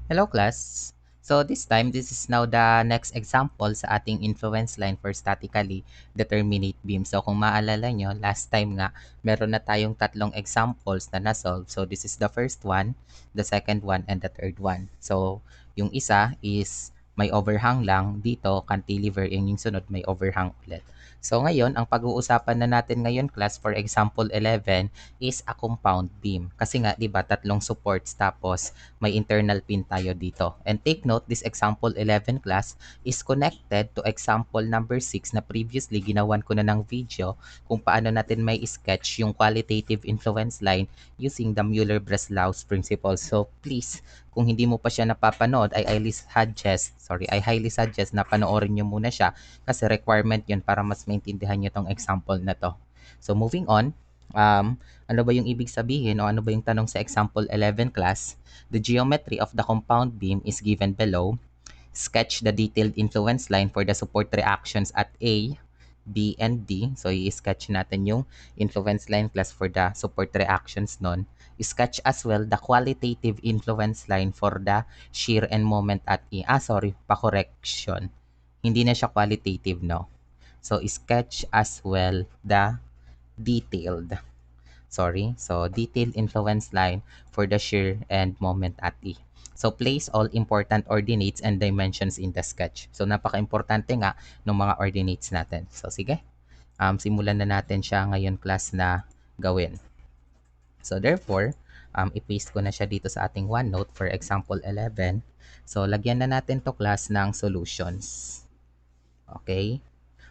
Hello class! So this is now the next example sa ating influence line for statically determinate beam. So kung maalala nyo, last time nga, meron na tayong tatlong examples na na-solve. So this is the first one, the second one, and the third one. So yung isa is may overhang lang, dito cantilever, yung sunod may overhang ulit. So ngayon, ang pag-uusapan na natin ngayon class for example 11 is a compound beam. Kasi nga, di ba, tatlong supports tapos may internal pin tayo dito. And take note, this example 11 class is connected to example number 6 na previously ginawan ko na ng video kung paano natin may sketch yung qualitative influence line using the Muller-Breslau's principle. So please, kung hindi mo pa siya napapanood, I highly suggest na panoorin nyo muna siya kasi requirement yun para mas maintindihan nyo tong example na to. So moving on, ano ba yung ibig sabihin o ano ba yung tanong sa example 11 class? The geometry of the compound beam is given below. Sketch the detailed influence line for the support reactions at A, B, and D. So, i-sketch natin yung influence line class for the support reactions nun. Sketch as well the qualitative influence line for the shear and moment at E. Pa-correction. Hindi na siya qualitative, no? So, sketch as well the detailed detailed influence line for the shear and moment at E. So, place all important ordinates and dimensions in the sketch. So, napaka-importante nga ng mga ordinates natin. So, sige. Simulan na natin siya ngayon class na gawin. So, therefore, i-paste ko na siya dito sa ating OneNote for example 11. So, lagyan na natin to class ng solutions. Okay?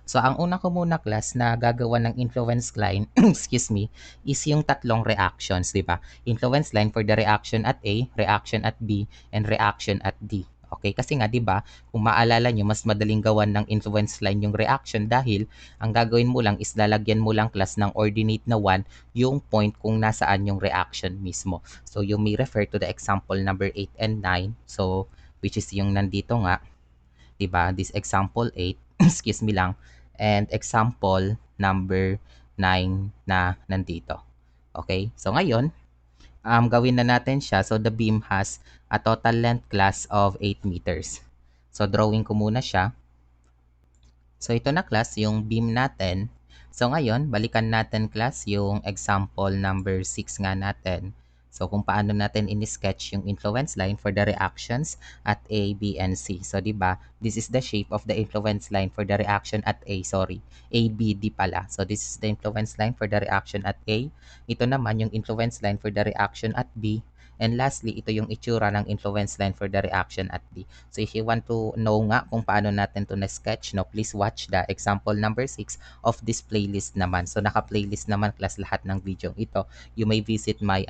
So, ang una ko muna class na gagawa ng influence line, excuse me, is yung tatlong reactions, di ba? Influence line for the reaction at A, reaction at B, and reaction at D. Okay, kasi nga 'di ba, kung maalala nyo, mas madaling gawan ng influence line yung reaction dahil ang gagawin mo lang is lalagyan mo lang class ng ordinate na 1 yung point kung nasaan yung reaction mismo. So, you may refer to the example number 8 and 9. So, which is yung nandito nga, 'di ba? This example 8, excuse me lang, and example number 9 na nandito. Okay? So ngayon, gawin na natin siya. So the beam has a total length class of 8 meters. So drawing ko muna siya. So ito na class yung beam natin. So ngayon, balikan natin class yung example number 6 nga natin. So kung paano natin in-sketch yung influence line for the reactions at A, B, and C. So 'di ba? This is the shape of the influence line for the reaction at A, A, B, D pala. So this is the influence line for the reaction at A. Ito naman yung influence line for the reaction at B. And lastly, ito yung itsura ng influence line for the reaction at D. So if you want to know nga kung paano natin to na-sketch, no, please watch the example number 6 of this playlist naman. So naka-playlist naman class lahat ng video ito. You may visit my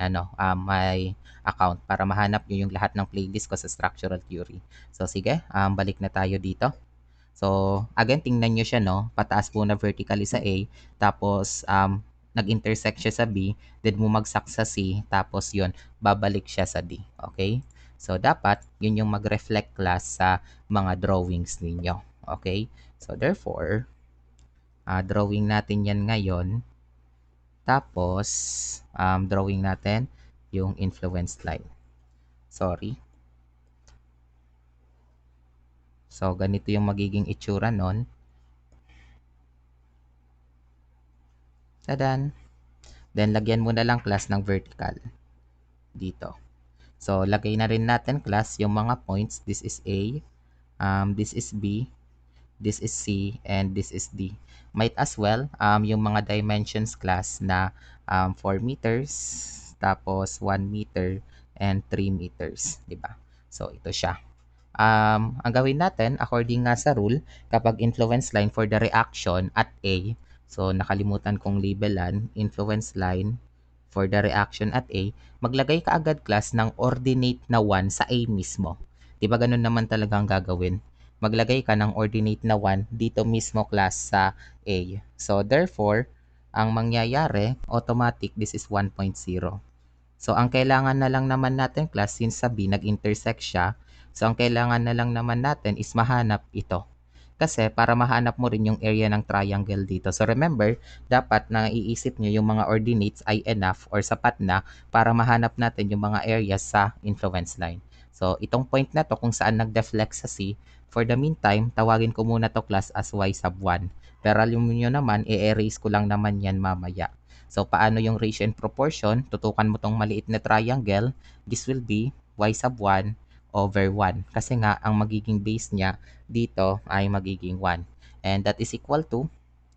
my account para mahanap nyo yung lahat ng playlist ko sa structural theory. So sige, balik na tayo dito. So again, tingnan nyo siya, no? Pataas po na vertically sa A, tapos nag-intersect siya sa B, then bumagsak sa C, tapos yun, babalik siya sa D. Okay? So, dapat, yun yung mag-reflect class sa mga drawings ninyo. Okay? So, therefore, drawing natin yan ngayon. Tapos, drawing natin yung influence line. Sorry. So, ganito yung magiging itsura nun. Tadan! Then, lagyan mo na lang class ng vertical. Dito. So, lagay na rin natin class yung mga points. This is A, this is B, this is C, and this is D. Might as well, yung mga dimensions class na 4 meters, tapos 1 meter, and 3 meters. Diba? So, ito siya. Ang gawin natin, according nga sa rule, kapag influence line for the reaction at A, so nakalimutan kong labelan, influence line for the reaction at A, maglagay ka agad class ng ordinate na 1 sa A mismo. Diba ganun naman talagang gagawin? Maglagay ka ng ordinate na 1 dito mismo class sa A. So therefore, ang mangyayari, automatic, this is 1.0. So ang kailangan na lang naman natin class, since sa B nag-intersect siya, so ang kailangan na lang naman natin is mahanap ito. Kasi para mahanap mo rin yung area ng triangle dito. So remember, dapat na iisip nyo yung mga ordinates ay enough or sapat na para mahanap natin yung mga areas sa influence line. So, itong point na to kung saan nag-deflect sa C, for the meantime, tawagin ko muna to class as y sub 1. Pero alam nyo naman, i-erase ko lang naman yan mamaya. So, paano yung ratio and proportion? Tutukan mo tong maliit na triangle. This will be y sub 1 over 1. Kasi nga, ang magiging base niya dito ay magiging 1. And that is equal to,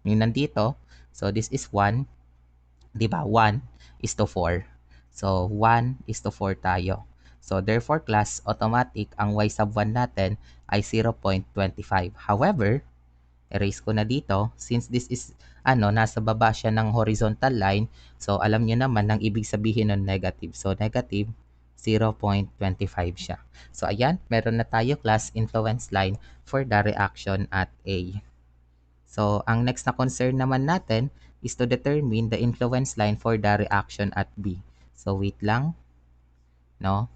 yung nandito, so this is 1, di ba? 1 is to 4. So, 1 is to 4 tayo. So, therefore, class, automatic, ang y sub 1 natin ay 0.25. However, erase ko na dito, since this is, nasa baba siya ng horizontal line, so alam nyo naman ang ibig sabihin ng negative. So, negative 0.25 siya. So, ayan, meron na tayo class influence line for the reaction at A. So, ang next na concern naman natin is to determine the influence line for the reaction at B. So, wait lang, no?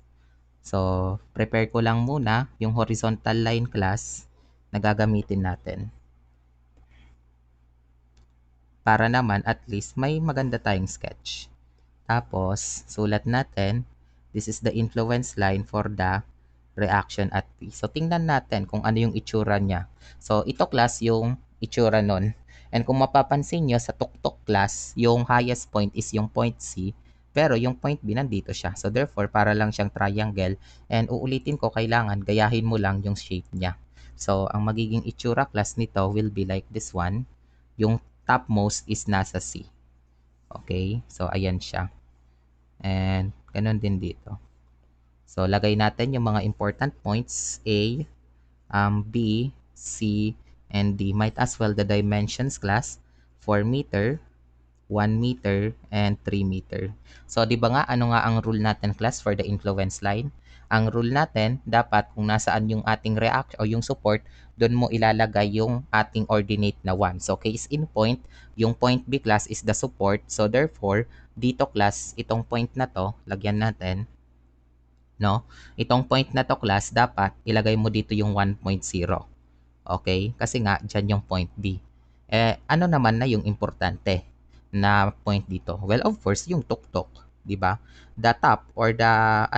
So, prepare ko lang muna yung horizontal line class na gagamitin natin. Para naman at least may maganda tayong sketch. Tapos, sulat natin, this is the influence line for the reaction at P. So, tingnan natin kung ano yung itsura niya. So, ito class yung itsura nun. And kung mapapansin nyo sa tuktok class, yung highest point is yung point C, pero yung point B nandito siya. So, therefore, para lang siyang triangle. And uulitin ko, kailangan gayahin mo lang yung shape niya. So, ang magiging itsura class nito will be like this one. Yung topmost is nasa C. Okay? So, ayan siya. And, ganun din dito. So, lagay natin yung mga important points, A, B, C, and D. Might as well the dimensions class, 4 meter, 1 meter, and 3 meter. So, di ba nga, ano nga ang rule natin class for the influence line? Ang rule natin, dapat kung nasaan yung ating reaction o yung support, doon mo ilalagay yung ating ordinate na 1. So, case in point, yung point B class is the support. So, therefore, dito class, itong point na to, lagyan natin, no? Itong point na to class, dapat ilagay mo dito yung 1.0. Okay? Kasi nga, dyan yung point B. Ano naman na yung importante na point dito? Well, of course, yung tuktok, di ba? The top or the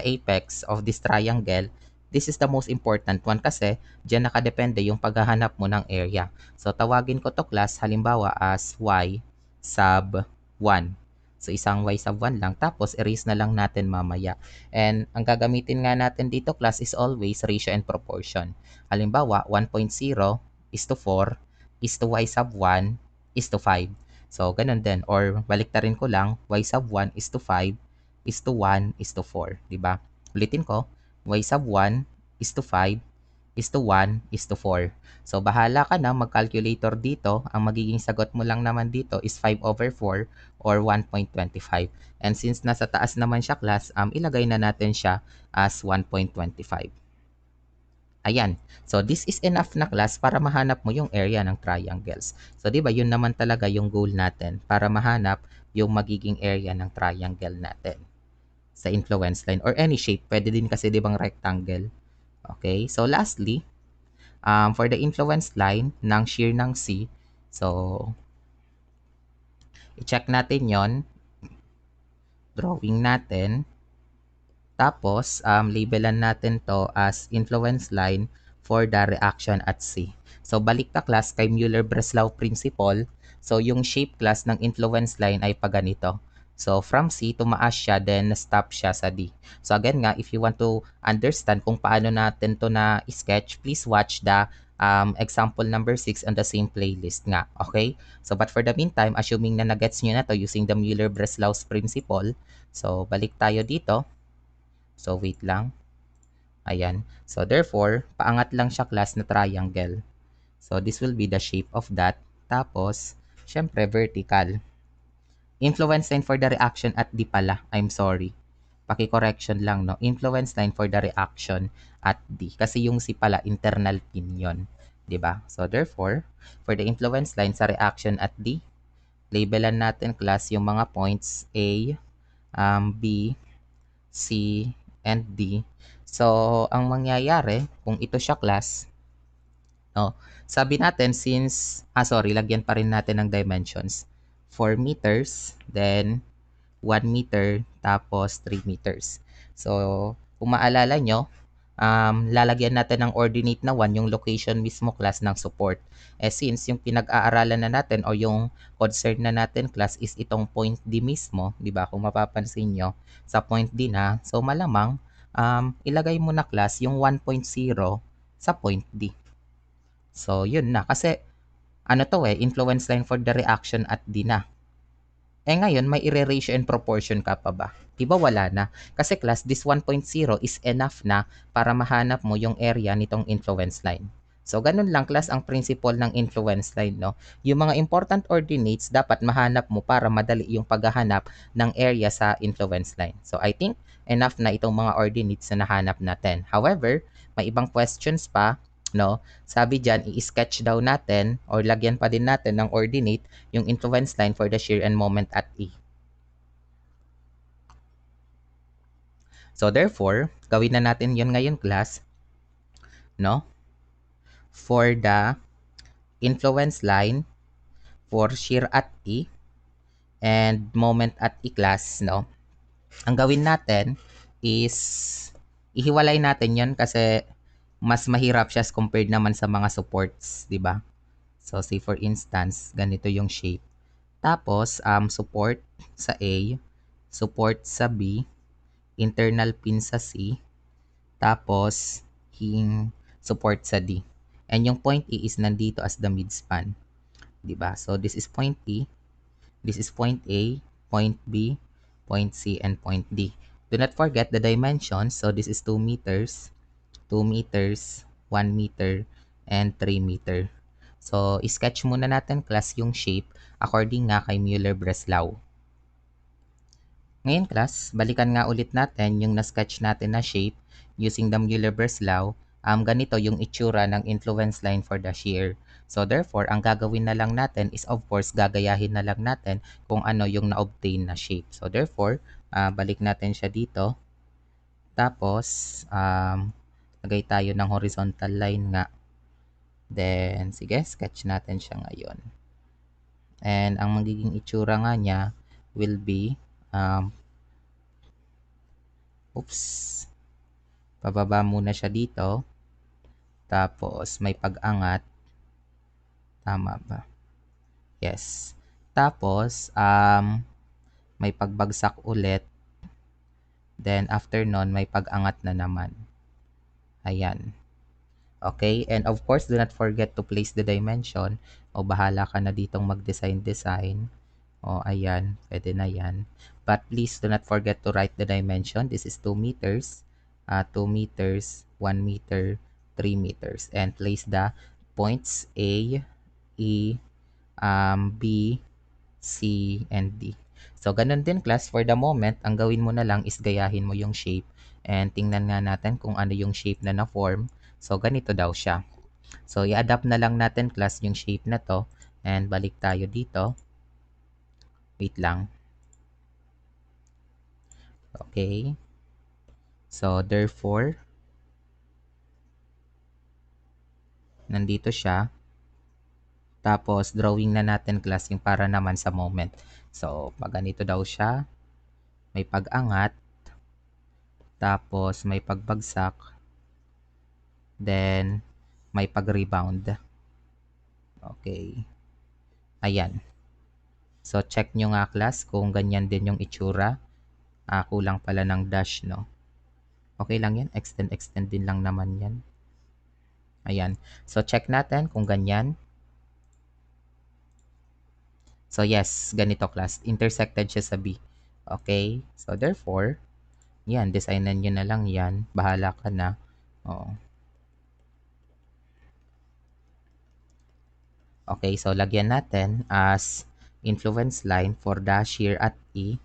apex of this triangle, this is the most important one kasi dyan nakadepende yung paghahanap mo ng area. So, tawagin ko to class halimbawa as y sub 1. So, isang y sub 1 lang. Tapos, erase na lang natin mamaya. And, ang gagamitin nga natin dito class is always ratio and proportion. Halimbawa, 1.0 is to 4 is to y sub 1 is to 5. So, ganun din. Or, baliktarin ko lang, y sub 1 is to 5 is to 1 is to 4. Diba? Ulitin ko, y sub 1 is to 5 is to 1 is to 4. So, bahala ka na mag-calculator dito. Ang magiging sagot mo lang naman dito is 5 over 4 or 1.25. And since nasa taas naman siya class, ilagay na natin siya as 1.25. Ayan. So, this is enough na class para mahanap mo yung area ng triangles. So, di ba, yun naman talaga yung goal natin para mahanap yung magiging area ng triangle natin sa influence line or any shape. Pwede din kasi, di bang, rectangle. Okay? So, lastly, for the influence line ng shear ng C, so, i-check natin yon, drawing natin. Tapos, labelan natin to as influence line for the reaction at C. So, balik ka class kay Muller-Breslau principle. So, yung shape class ng influence line ay paganito. So, from C, tumaas siya, then stop siya sa D. So, again nga, if you want to understand kung paano natin to na sketch, please watch the example number 6 on the same playlist nga. Okay? So, but for the meantime, assuming na nagets nyo na to using the Muller-Breslau's principle, so, balik tayo dito. So, wait lang. Ayan. So, therefore, paangat lang siya class na triangle. So, this will be the shape of that. Tapos, syempre, vertical. Influence line for the reaction at D pala. I'm sorry. Paki-correction lang, no? Influence line for the reaction at D. Kasi yung C pala, internal pin yun. Diba? So, therefore, for the influence line sa reaction at D, labelan natin class yung mga points A, B, C, and D. So, ang mangyayari, kung ito siya class, no, sabi natin since, lagyan pa rin natin ng dimensions. 4 meters, then 1 meter, tapos 3 meters. So, Kung maalala nyo, lalagyan natin ng ordinate na 1 yung location mismo class ng support. Since yung pinag-aaralan na natin o yung concern na natin class is itong point D mismo, di ba? Kung mapapansin nyo, sa point D na, so malamang ilagay mo na class yung 1.0 sa point D. So, yun na. Kasi, influence line for the reaction at D na. Ngayon, may i-ratio and proportion ka pa ba? Diba wala na? Kasi class, this 1.0 is enough na para mahanap mo yung area nitong influence line. So, ganun lang class ang principle ng influence line, no? Yung mga important ordinates dapat mahanap mo para madali yung paghahanap ng area sa influence line. So, I think enough na itong mga ordinates na nahanap natin. However, may ibang questions pa, no? Sabi dyan, i-sketch daw natin or lagyan pa din natin ng ordinate yung influence line for the shear and moment at E. So, therefore, gawin na natin yun ngayon class, no? For the influence line for shear at E and moment at E class, no? Ang gawin natin is ihiwalay natin yun kasi mas mahirap siya compared naman sa mga supports, di ba? So, say for instance, ganito yung shape. Tapos, support sa A, support sa B, internal pin sa C, tapos, support sa D. And yung point E is nandito as the midspan. Diba? So, this is point E, this is point A, point B, point C, and point D. Do not forget the dimensions. So, this is 2 meters, 2 meters, 1 meter, and 3 meter. So, sketch muna natin class yung shape according nga kay Muller-Breslau. Ngayon class, balikan nga ulit natin yung na-sketch natin na shape using the Muller-Breslau. Ganito yung itsura ng influence line for the shear. So therefore, ang gagawin na lang natin is of course gagayahin na lang natin kung ano yung na-obtain na shape. So therefore, balik natin siya dito. Tapos, lagay tayo ng horizontal line nga. Then, sige, sketch natin siya ngayon. And ang magiging itsura nga niya will be, pababa muna siya dito. Tapos, may pag-angat. Tama ba? Yes. Tapos, may pagbagsak ulit. Then, after nun, may pag-angat na naman. Ayan. Okay, and of course, do not forget to place the dimension. O bahala ka na ditong mag-design. O ayan, pwede na yan. But please do not forget to write the dimension. This is 2 meters, 2 meters, 1 meter, 3 meters. And place the points A, E, B, C, and D. So, ganun din class, for the moment, ang gawin mo na lang is gayahin mo yung shape. And tingnan nga natin kung ano yung shape na na-form. So, ganito daw siya. So, i-adapt na lang natin class yung shape na to. And balik tayo dito. Wait lang. Okay. So, therefore, nandito siya. Tapos, drawing na natin class yung para naman sa moment. So, pag ganito daw siya, may pag-angat. Tapos, may pagbagsak. Then, may pag-rebound. Okay. Ayan. So, check nyo nga class kung ganyan din yung itsura. Kulang pala ng dash, no? Okay lang yan. Extend din lang naman yan. Ayan. So, check natin kung ganyan. So, yes. Ganito class. Intersected siya sa B. Okay. So, therefore, yan. Designan nyo na lang yan. Bahala ka na. Oo. Okay, so lagyan natin as influence line for the shear at E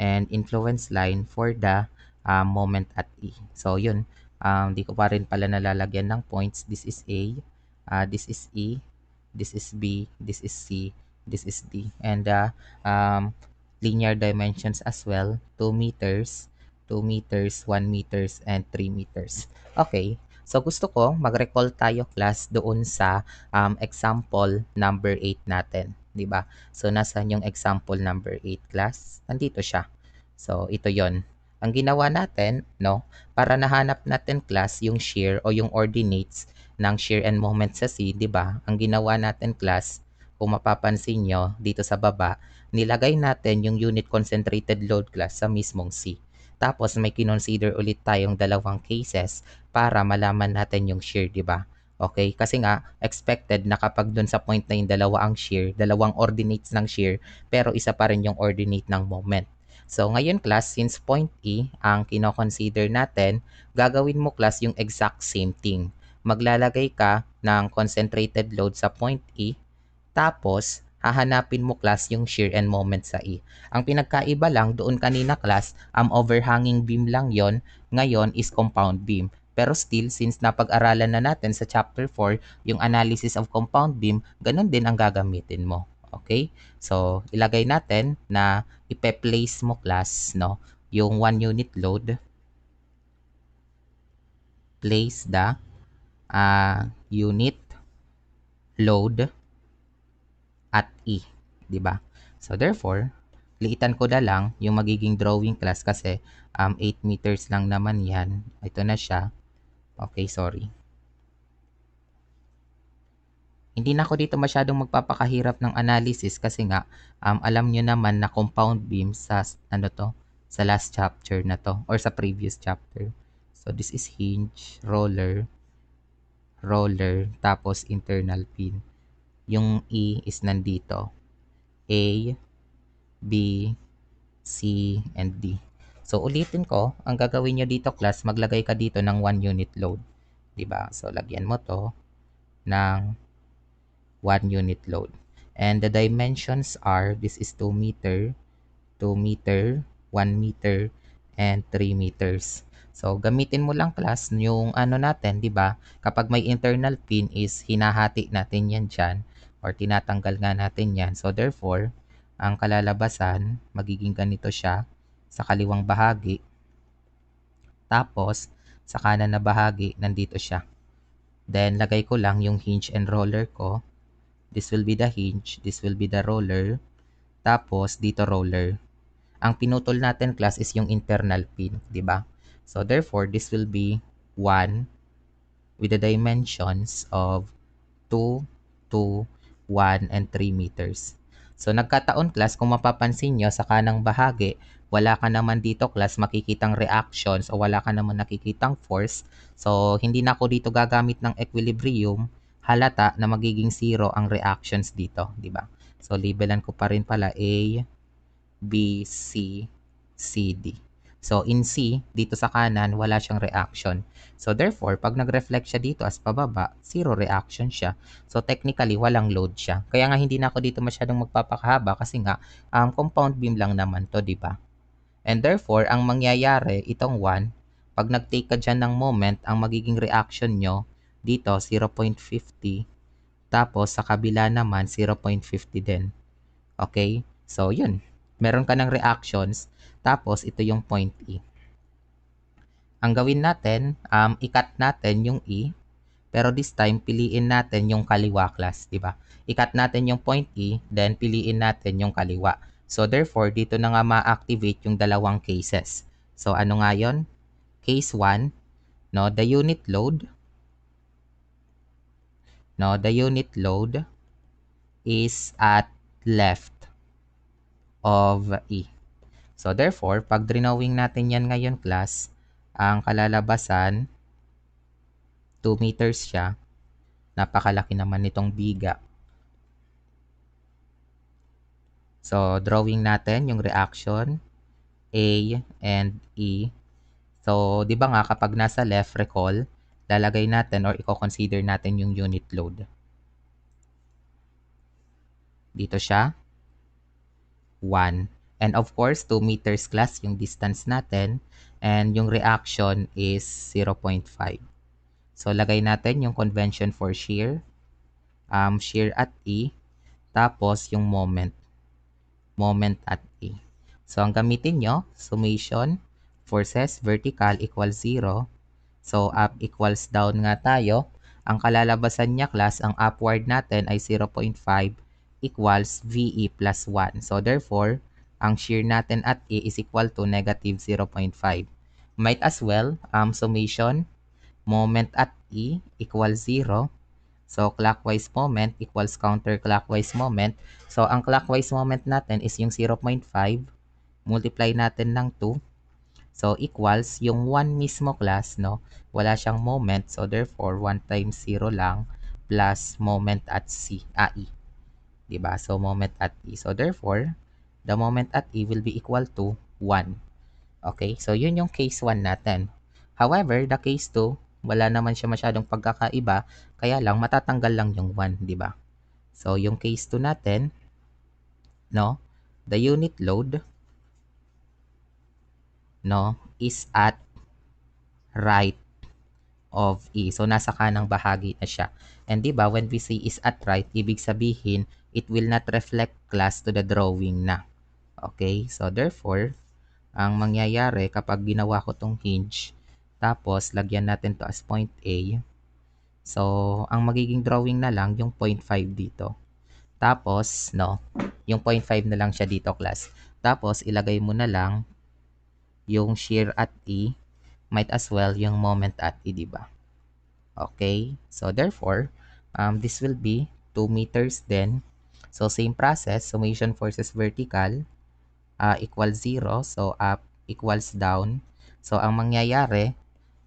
and influence line for the moment at E. So yun, hindi ko pa rin pala nalalagyan ng points. This is A, this is E, this is B, this is C, this is D. And linear dimensions as well, 2 meters, 2 meters, 1 meters, and 3 meters. Okay, so gusto ko mag-recall tayo class doon sa example number 8 natin, 'di ba? So nasaan yung example number 8 class? Nandito siya. So ito 'yon. Ang ginawa natin, no, para nahanap natin class yung shear o yung ordinates ng shear and moment sa C, di ba? Ang ginawa natin class, kung mapapansin nyo dito sa baba, nilagay natin yung unit concentrated load class sa mismong C. Tapos may kinonsider ulit tayong dalawang cases para malaman natin yung shear, di ba? Okay? Kasi nga, expected na kapag dun sa point na yung dalawa ang shear, dalawang ordinates ng shear, pero isa pa rin yung ordinate ng moment. So, ngayon class, since point E ang kino-consider natin, gagawin mo class yung exact same thing. Maglalagay ka ng concentrated load sa point E, tapos hahanapin mo class yung shear and moment sa E. Ang pinagkaiba lang doon kanina class, overhanging beam lang yon, ngayon is compound beam. Pero still, since napag-aralan na natin sa chapter 4, yung analysis of compound beam, ganun din ang gagamitin mo. Okay? So, ilagay natin na ipe-place mo class, no, yung 1 unit load, place the unit load at E, 'di ba? So therefore, liitan ko na lang yung magiging drawing class kasi 8 meters lang naman 'yan. Ito na siya. Okay, sorry. Hindi na ako dito masyadong magpapakahirap ng analysis kasi nga alam nyo naman na compound beam sa ano to, sa last chapter na to or sa previous chapter. So this is hinge, roller, roller, tapos internal pin. Yung E is nandito. A, B, C, and D. So ulitin ko, ang gagawin nyo dito class, maglagay ka dito ng 1 unit load. 'Di ba? So lagyan mo to ng 1 unit load. And the dimensions are, this is 2 meter, 2 meter, 1 meter, and 3 meters. So, gamitin mo lang class yung ano natin, di ba? Kapag may internal pin is hinahati natin yan dyan or tinatanggal nga natin yan. So, therefore, ang kalalabasan, magiging ganito siya sa kaliwang bahagi. Tapos, sa kanan na bahagi, nandito siya. Then, lagay ko lang yung hinge and roller ko. This will be the hinge, this will be the roller, tapos dito roller. Ang pinutol natin class is yung internal pin, di ba? So therefore, this will be 1 with the dimensions of 2, 2, 1, and 3 meters. So nagkataon class, kung mapapansin nyo sa kanang bahagi, wala ka naman dito class makikitang reactions o wala ka naman nakikitang force. So hindi na ako dito gagamit ng equilibrium, halata na magiging zero ang reactions dito, di ba? So labelan ko pa rin pala A, B, C, C, D. So in C, dito sa kanan, wala siyang reaction. So therefore, pag nag-reflect siya dito as pababa, zero reaction siya. So technically, walang load siya. Kaya nga hindi na ako dito masyadong magpapakahaba kasi nga compound beam lang naman to, di ba? And therefore, ang mangyayari, itong 1, pag nag-take ka dyan ng moment, ang magiging reaction nyo dito, 0.50. Tapos, sa kabila naman, 0.50 din. Okay? So, yun. Meron ka ng reactions. Tapos, ito yung point E. Ang gawin natin, i-cut natin yung E. Pero this time, piliin natin yung kaliwa class. Diba? I-cut natin yung point E, then piliin natin yung kaliwa. So, therefore, dito na nga ma-activate yung dalawang cases. So, ano nga yun? Case 1, no, the unit load is at left of E. So therefore, pag drawing natin yan ngayon class, ang kalalabasan, 2 meters siya. Napakalaki naman nitong biga. So drawing natin yung reaction, A and E. So, di ba nga kapag nasa left, recall, lalagay natin or i-consider natin yung unit load. Dito siya, 1. And of course, 2 meters class yung distance natin. And yung reaction is 0.5. So, lagay natin yung convention for shear. Shear at E. Tapos, yung moment. Moment at E. So, ang gamitin nyo, summation, forces vertical equals 0. So, up equals down nga tayo. Ang kalalabasan niya class, ang upward natin ay 0.5 equals VE plus 1. So, therefore, ang shear natin at A is equal to negative 0.5. Might as well, summation, moment at E equals 0. So, clockwise moment equals counterclockwise moment. So, ang clockwise moment natin is yung 0.5. Multiply natin ng 2. So, equals yung 1 mismo class, no? Wala siyang moment. So, therefore, 1 times 0 lang plus moment at E. Diba? So, moment at E. So, therefore, the moment at E will be equal to 1. Okay? So, yun yung case 1 natin. However, the case 2, wala naman siya masyadong pagkakaiba, kaya lang matatanggal lang yung 1, di ba? So, yung case 2 natin, no, the unit load, no, is at right of E. So, nasa kanang bahagi na siya. And di ba, when we say is at right, ibig sabihin, it will not reflect class to the drawing na. Okay? So, therefore, ang mangyayari kapag ginawa ko tong hinge, tapos lagyan natin to as point A. So, ang magiging drawing na lang yung 0.5 dito. Tapos, no, yung 0.5 na lang siya dito, class. Tapos, ilagay mo na lang yung shear at E, might as well yung moment at E, di ba? Okay? So, therefore, this will be 2 meters then. So, same process, summation forces vertical equals 0. So, up equals down. So, ang mangyayari,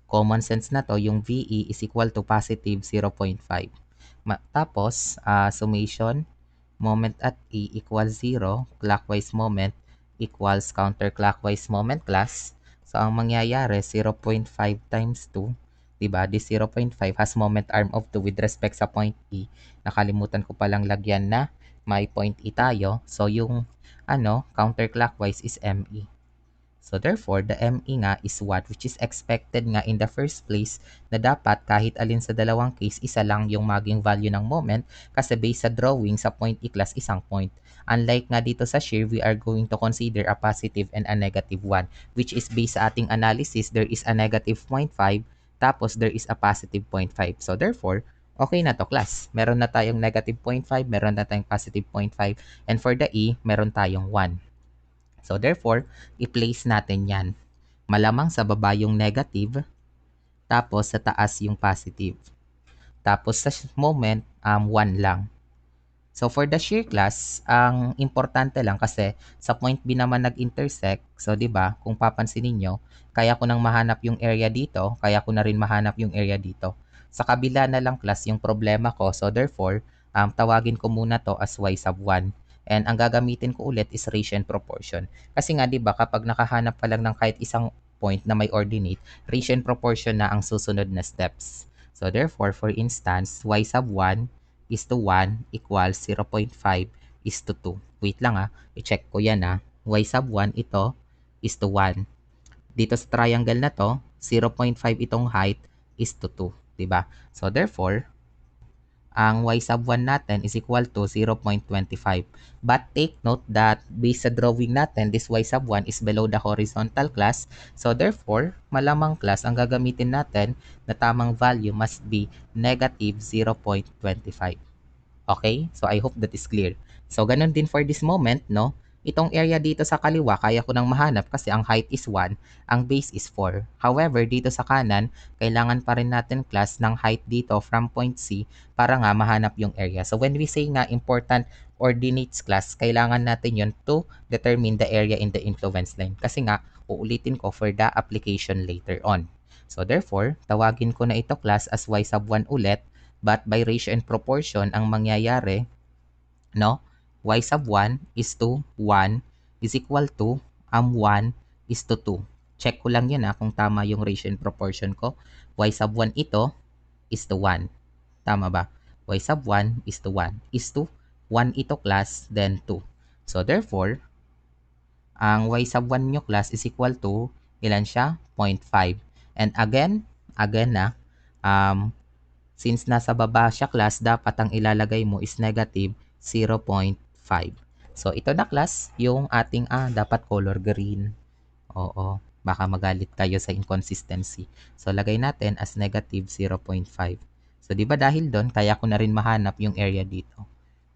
common sense na to, yung VE is equal to positive 0.5. Tapos, summation, moment at E equals 0, clockwise moment equals counterclockwise moment, class. So, ang mangyayari, 0.5 times 2, diba? This 0.5 has moment arm of 2 with respect sa point E. Nakalimutan ko palang lagyan na may point E tayo. So, yung counterclockwise is ME. So therefore, the ME nga is what, which is expected nga in the first place na dapat kahit alin sa dalawang case, isa lang yung maging value ng moment kasi based sa drawing sa point E class, isang point. Unlike nga dito sa shear, we are going to consider a positive and a negative one, which is based sa ating analysis, there is a negative 0.5 tapos there is a positive 0.5. So therefore, okay na to, class. Meron na tayong negative 0.5, meron na tayong positive 0.5, and for the E, meron tayong 1. So therefore, i-place natin yan. Malamang sa baba yung negative, tapos sa taas yung positive. Tapos sa moment, 1 lang. So for the shear class, ang importante lang kasi sa point B naman nag-intersect. So 'di ba, kung papansinin niyo, kaya ko nang mahanap yung area dito, kaya ko na rin mahanap yung area dito. Sa kabila na lang, class, yung problema ko. So therefore, tawagin ko muna to as y sub 1. And ang gagamitin ko ulit is ratio and proportion. Kasi nga 'di ba, kapag nakahanap ka lang ng kahit isang point na may ordinate, ratio and proportion na ang susunod na steps. So therefore, for instance, y sub 1 is to 1 equals 0.5 is to 2. Wait lang i-check ko yan y sub 1 ito is to 1. Dito sa triangle na to, 0.5 itong height is to 2. Diba? So therefore, ang y sub 1 natin is equal to 0.25. But take note that based sa drawing natin, this y sub 1 is below the horizontal, class. So therefore, malamang, class, ang gagamitin natin na tamang value must be negative 0.25. Okay? So I hope that is clear. So ganun din for this moment, no? Itong area dito sa kaliwa, kaya ko nang mahanap kasi ang height is 1, ang base is 4. However, dito sa kanan, kailangan pa rin natin, class, ng height dito from point C para nga mahanap yung area. So when we say nga important ordinates, class, kailangan natin yun to determine the area in the influence line. Kasi nga, uulitin ko for the application later on. So therefore, tawagin ko na ito, class, as y sub 1 ulit, but by ratio and proportion, ang mangyayari, no, y sub 1 is to 1 is equal to 1 is to 2. Check ko lang yun kung tama yung ratio and proportion ko. Y sub 1 ito is to 1. Tama ba? Y sub 1 is to 1. Is to 1 ito, class, then 2. So therefore, ang y sub 1 nyo, class, is equal to, ilan siya? 0.5. And again since nasa baba siya, class, dapat ang ilalagay mo is negative 0.5. So, ito na, class, yung ating, dapat color green. Oo, baka magalit kayo sa inconsistency. So, lagay natin as negative 0.5. So, di ba dahil doon, kaya ko na rin mahanap yung area dito.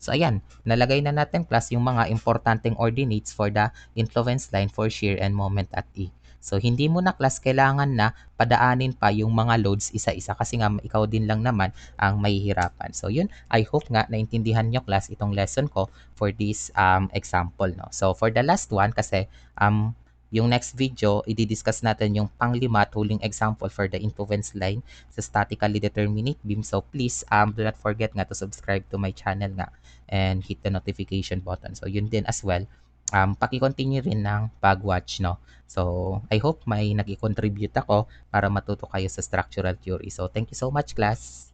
So ayan, nalagay na natin class yung mga importanteng ordinates for the influence line for shear and moment at E. So hindi mo na class kailangan na padaanin pa yung mga loads isa-isa kasi nga ikaw din lang naman ang mahihirapan. So yun, I hope nga naintindihan nyo class itong lesson ko for this example. No? So for the last one kasi yung next video, i-discuss natin yung panglima at huling example for the influence line sa statically determinate beam. So please do not forget nga to subscribe to my channel nga and hit the notification button. So yun din as well. Paki-continue rin ng pag-watch, no? So I hope may nag-contribute ako para matuto kayo sa structural theory. So thank you so much class.